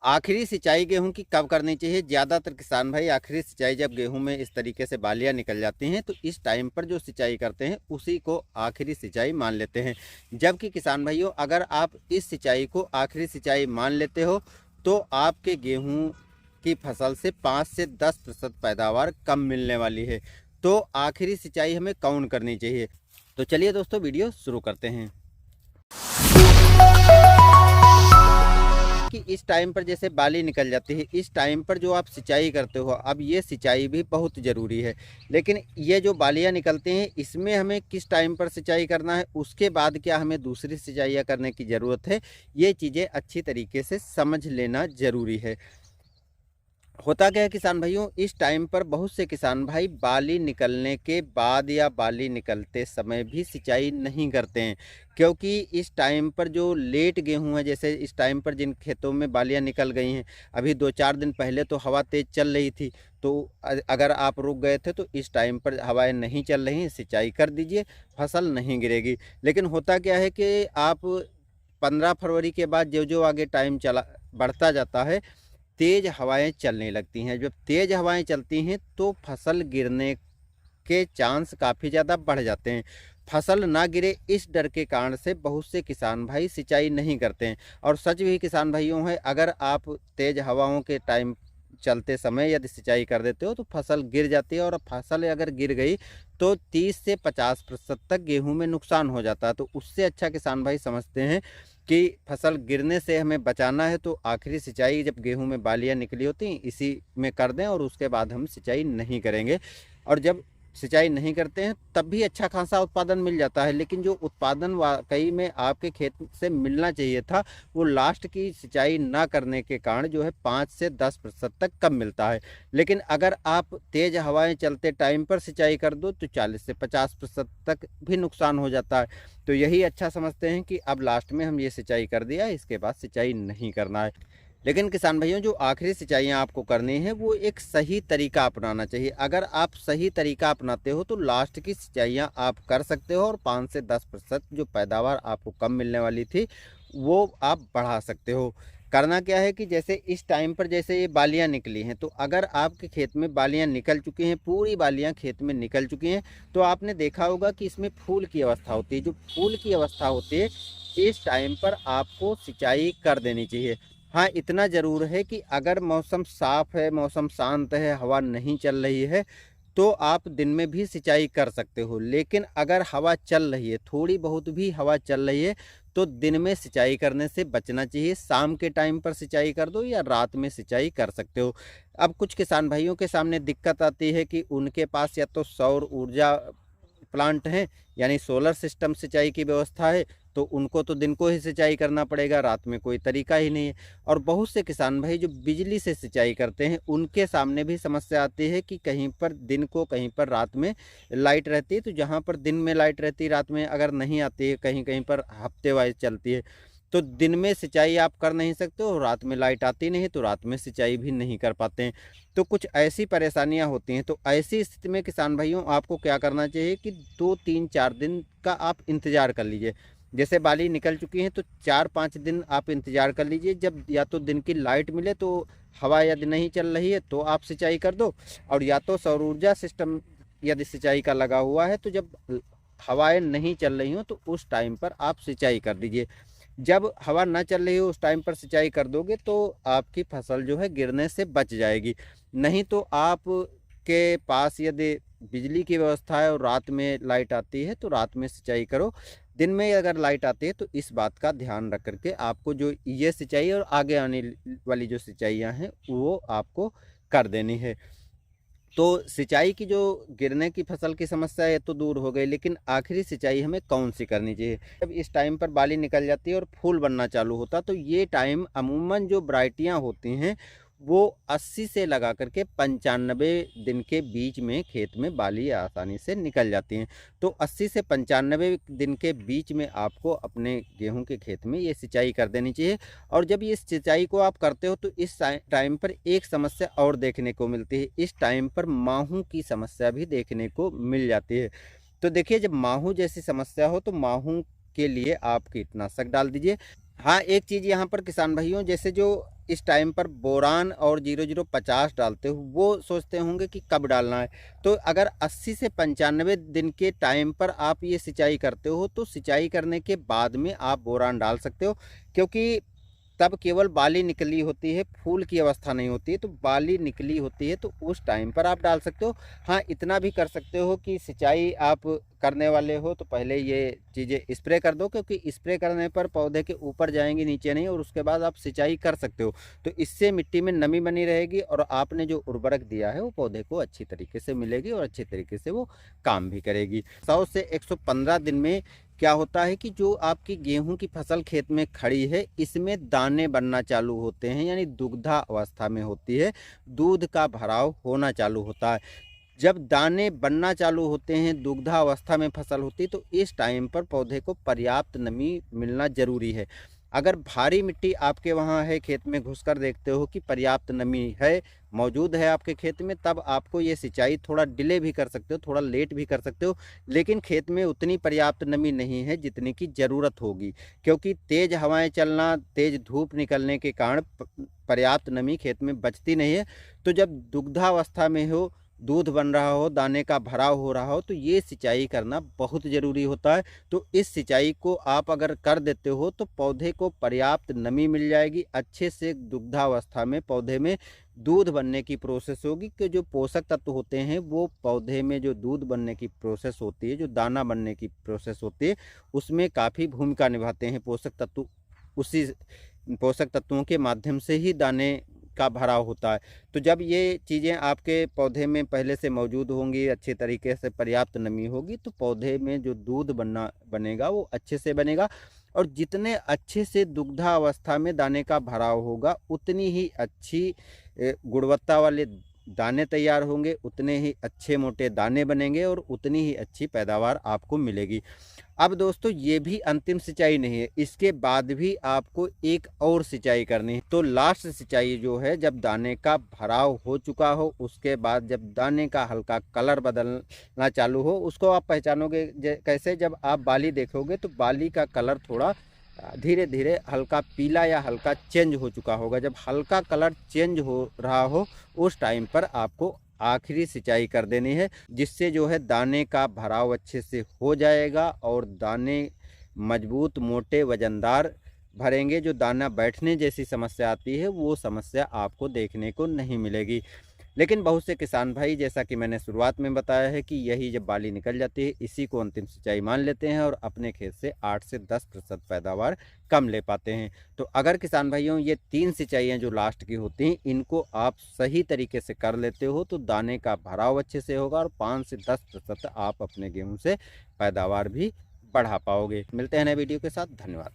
आखिरी सिंचाई गेहूं की कब करनी चाहिए? ज़्यादातर किसान भाई आखिरी सिंचाई जब गेहूं में इस तरीके से बालियां निकल जाती हैं तो इस टाइम पर जो सिंचाई करते हैं उसी को आखिरी सिंचाई मान लेते हैं। जबकि किसान भाइयों, अगर आप इस सिंचाई को आखिरी सिंचाई मान लेते हो तो आपके गेहूं की फसल से 5 से 10% पैदावार कम मिलने वाली है। तो आखिरी सिंचाई हमें कौन करनी चाहिए? तो चलिए दोस्तों, वीडियो शुरू करते हैं। कि इस टाइम पर जैसे बाली निकल जाती है, इस टाइम पर जो आप सिंचाई करते हो, अब ये सिंचाई भी बहुत ज़रूरी है। लेकिन ये जो बालियाँ निकलते हैं इसमें हमें किस टाइम पर सिंचाई करना है, उसके बाद क्या हमें दूसरी सिंचाइयाँ करने की ज़रूरत है, ये चीज़ें अच्छी तरीके से समझ लेना ज़रूरी है। होता क्या है किसान भाइयों, इस टाइम पर बहुत से किसान भाई बाली निकलने के बाद या बाली निकलते समय भी सिंचाई नहीं करते हैं। क्योंकि इस टाइम पर जो लेट गेहूं है, जैसे इस टाइम पर जिन खेतों में बालियां निकल गई हैं, अभी 2-4 दिन पहले तो हवा तेज़ चल रही थी, तो अगर आप रुक गए थे तो इस टाइम पर हवाएं नहीं चल रही हैं, सिंचाई कर दीजिए, फसल नहीं गिरेगी। लेकिन होता क्या है कि आप 15 फरवरी के बाद जो जो आगे टाइम चला बढ़ता जाता है, तेज़ हवाएं चलने लगती हैं। जब तेज़ हवाएं चलती हैं तो फसल गिरने के चांस काफ़ी ज़्यादा बढ़ जाते हैं। फसल ना गिरे इस डर के कारण से बहुत से किसान भाई सिंचाई नहीं करते हैं। और सच भी किसान भाइयों है, अगर आप तेज़ हवाओं के टाइम चलते समय यदि सिंचाई कर देते हो तो फसल गिर जाती है, और फसल अगर गिर गई तो 30 से 50% तक गेहूं में नुकसान हो जाता है। तो उससे अच्छा किसान भाई समझते हैं कि फसल गिरने से हमें बचाना है तो आखिरी सिंचाई जब गेहूं में बालियां निकली होती हैं इसी में कर दें, और उसके बाद हम सिंचाई नहीं करेंगे। और जब सिंचाई नहीं करते हैं तब भी अच्छा खासा उत्पादन मिल जाता है, लेकिन जो उत्पादन वाकई में आपके खेत से मिलना चाहिए था वो लास्ट की सिंचाई ना करने के कारण जो है 5 से 10% तक कम मिलता है। लेकिन अगर आप तेज़ हवाएं चलते टाइम पर सिंचाई कर दो तो 40 से 50% तक भी नुकसान हो जाता है। तो यही अच्छा समझते हैं कि अब लास्ट में हम ये सिंचाई कर दिया, इसके बाद सिंचाई नहीं करना है। लेकिन किसान भाइयों, जो आखिरी सिंचाइयाँ आपको करनी है वो एक सही तरीका अपनाना चाहिए। अगर आप सही तरीका अपनाते हो तो लास्ट की सिंचाइयाँ आप कर सकते हो, और 5 से 10% जो पैदावार आपको कम मिलने वाली थी वो आप बढ़ा सकते हो। करना क्या है कि जैसे इस टाइम पर जैसे ये बालियाँ निकली हैं, तो अगर आपके खेत में बालियाँ निकल चुकी हैं, पूरी बालियाँ खेत में निकल चुकी हैं, तो आपने देखा होगा कि इसमें फूल की अवस्था होती है। जो फूल की अवस्था होती है इस टाइम पर आपको सिंचाई कर देनी चाहिए। हाँ, इतना ज़रूर है कि अगर मौसम साफ़ है, मौसम शांत है, हवा नहीं चल रही है, तो आप दिन में भी सिंचाई कर सकते हो। लेकिन अगर हवा चल रही है, थोड़ी बहुत भी हवा चल रही है, तो दिन में सिंचाई करने से बचना चाहिए। शाम के टाइम पर सिंचाई कर दो या रात में सिंचाई कर सकते हो। अब कुछ किसान भाइयों के सामने दिक्कत आती है कि उनके पास या तो सौर ऊर्जा प्लांट हैं, यानी सोलर सिस्टम सिंचाई की व्यवस्था है, तो उनको तो दिन को ही सिंचाई करना पड़ेगा, रात में कोई तरीका ही नहीं है। और बहुत से किसान भाई जो बिजली से सिंचाई करते हैं उनके सामने भी समस्या आती है कि कहीं पर दिन को, कहीं पर रात में लाइट रहती है। तो जहाँ पर दिन में लाइट रहती है, रात में अगर नहीं आती है, कहीं कहीं पर हफ्ते वाइज चलती है, तो दिन में सिंचाई आप कर नहीं सकते हो, रात में लाइट आती नहीं तो रात में सिंचाई भी नहीं कर पाते हैं। तो कुछ ऐसी परेशानियां होती हैं। तो ऐसी स्थिति में किसान भाइयों आपको क्या करना चाहिए कि 2-3-4 दिन का आप इंतज़ार कर लीजिए। जैसे बाली निकल चुकी हैं तो 4-5 दिन आप इंतज़ार कर लीजिए। जब या तो दिन की लाइट मिले, तो हवा यदि नहीं चल रही है तो आप सिंचाई कर दो, और या तो सौर ऊर्जा सिस्टम यदि सिंचाई का लगा हुआ है तो जब हवाएं नहीं चल रही हो तो उस टाइम पर आप सिंचाई कर दीजिए। जब हवा ना चल रही हो उस टाइम पर सिंचाई कर दोगे तो आपकी फसल जो है गिरने से बच जाएगी। नहीं तो आप के पास यदि बिजली की व्यवस्था है और रात में लाइट आती है तो रात में सिंचाई करो। दिन में अगर लाइट आती है तो इस बात का ध्यान रख करके आपको जो ये सिंचाई और आगे आने वाली जो सिंचाइयाँ हैं वो आपको कर देनी है। तो सिंचाई की जो गिरने की फसल की समस्या है तो दूर हो गई, लेकिन आखिरी सिंचाई हमें कौन सी करनी चाहिए? जब इस टाइम पर बाली निकल जाती है और फूल बनना चालू होता, तो ये टाइम अमूमन जो वैरायटियाँ होती हैं वो 80 से लगा करके 95 दिन के बीच में खेत में बाली आसानी से निकल जाती हैं। तो 80 से 95 दिन के बीच में आपको अपने गेहूं के खेत में ये सिंचाई कर देनी चाहिए। और जब ये सिंचाई को आप करते हो तो इस टाइम पर एक समस्या और देखने को मिलती है। इस टाइम पर माहू की समस्या भी देखने को मिल जाती है। तो देखिए, जब माहू जैसी समस्या हो तो माहू के लिए आप कीटनाशक डाल दीजिए। हाँ, एक चीज़ यहाँ पर किसान भाइयों, जैसे जो इस टाइम पर बोरान और 0050 डालते हो, वो सोचते होंगे कि कब डालना है। तो अगर 80 से 95 दिन के टाइम पर आप ये सिंचाई करते हो, तो सिंचाई करने के बाद में आप बोरान डाल सकते हो, क्योंकि तब केवल बाली निकली होती है, फूल की अवस्था नहीं होती है। तो बाली निकली होती है तो उस टाइम पर आप डाल सकते हो। हाँ, इतना भी कर सकते हो कि सिंचाई आप करने वाले हो तो पहले ये चीज़ें स्प्रे कर दो, क्योंकि स्प्रे करने पर पौधे के ऊपर जाएंगी, नीचे नहीं, और उसके बाद आप सिंचाई कर सकते हो। तो इससे मिट्टी में नमी बनी रहेगी और आपने जो उर्वरक दिया है वो पौधे को अच्छी तरीके से मिलेगी और अच्छे तरीके से वो काम भी करेगी। 100 से 115 दिन में क्या होता है कि जो आपकी गेहूं की फसल खेत में खड़ी है, इसमें दाने बनना चालू होते हैं, यानी दुग्धा अवस्था में होती है, दूध का भराव होना चालू होता है। जब दाने बनना चालू होते हैं, दुग्धा अवस्था में फसल होती है, तो इस टाइम पर पौधे को पर्याप्त नमी मिलना जरूरी है। अगर भारी मिट्टी आपके वहाँ है, खेत में घुसकर देखते हो कि पर्याप्त नमी है, मौजूद है आपके खेत में, तब आपको ये सिंचाई थोड़ा डिले भी कर सकते हो, थोड़ा लेट भी कर सकते हो। लेकिन खेत में उतनी पर्याप्त नमी नहीं है जितनी की ज़रूरत होगी, क्योंकि तेज़ हवाएं चलना, तेज़ धूप निकलने के कारण पर्याप्त नमी खेत में बचती नहीं है। तो जब दुग्धावस्था में हो, दूध बन रहा हो, दाने का भराव हो रहा हो, तो ये सिंचाई करना बहुत ज़रूरी होता है। तो इस सिंचाई को आप अगर कर देते हो तो पौधे को पर्याप्त नमी मिल जाएगी, अच्छे से दुग्धावस्था में पौधे में दूध बनने की प्रोसेस होगी, कि जो पोषक तत्व होते हैं वो पौधे में जो दूध बनने की प्रोसेस होती है, जो दाना बनने की प्रोसेस होती है, उसमें काफ़ी भूमिका निभाते हैं पोषक तत्व। उसी पोषक तत्वों के माध्यम से ही दाने का भराव होता है। तो जब ये चीज़ें आपके पौधे में पहले से मौजूद होंगी, अच्छे तरीके से पर्याप्त नमी होगी, तो पौधे में जो दूध बनेगा वो अच्छे से बनेगा। और जितने अच्छे से दुग्धा अवस्था में दाने का भराव होगा, उतनी ही अच्छी गुणवत्ता वाले दाने तैयार होंगे, उतने ही अच्छे मोटे दाने बनेंगे और उतनी ही अच्छी पैदावार आपको मिलेगी। अब दोस्तों, ये भी अंतिम सिंचाई नहीं है, इसके बाद भी आपको एक और सिंचाई करनी है। तो लास्ट सिंचाई जो है, जब दाने का भराव हो चुका हो, उसके बाद जब दाने का हल्का कलर बदलना चालू हो, उसको आप पहचानोगे कैसे? जब आप बाली देखोगे तो बाली का कलर थोड़ा धीरे धीरे हल्का पीला या हल्का चेंज हो चुका होगा। जब हल्का कलर चेंज हो रहा हो, उस टाइम पर आपको आखिरी सिंचाई कर देनी है, जिससे जो है दाने का भराव अच्छे से हो जाएगा और दाने मजबूत, मोटे, वजनदार भरेंगे। जो दाना बैठने जैसी समस्या आती है, वो समस्या आपको देखने को नहीं मिलेगी। लेकिन बहुत से किसान भाई, जैसा कि मैंने शुरुआत में बताया है, कि यही जब बाली निकल जाती है, इसी को अंतिम सिंचाई मान लेते हैं और अपने खेत से 8 से 10% पैदावार कम ले पाते हैं। तो अगर किसान भाइयों, ये 3 सिंचाइयाँ जो लास्ट की होती हैं, इनको आप सही तरीके से कर लेते हो तो दाने का भराव अच्छे से होगा और 5 से 10% आप अपने गेहूँ से पैदावार भी बढ़ा पाओगे। मिलते हैं नए वीडियो के साथ। धन्यवाद।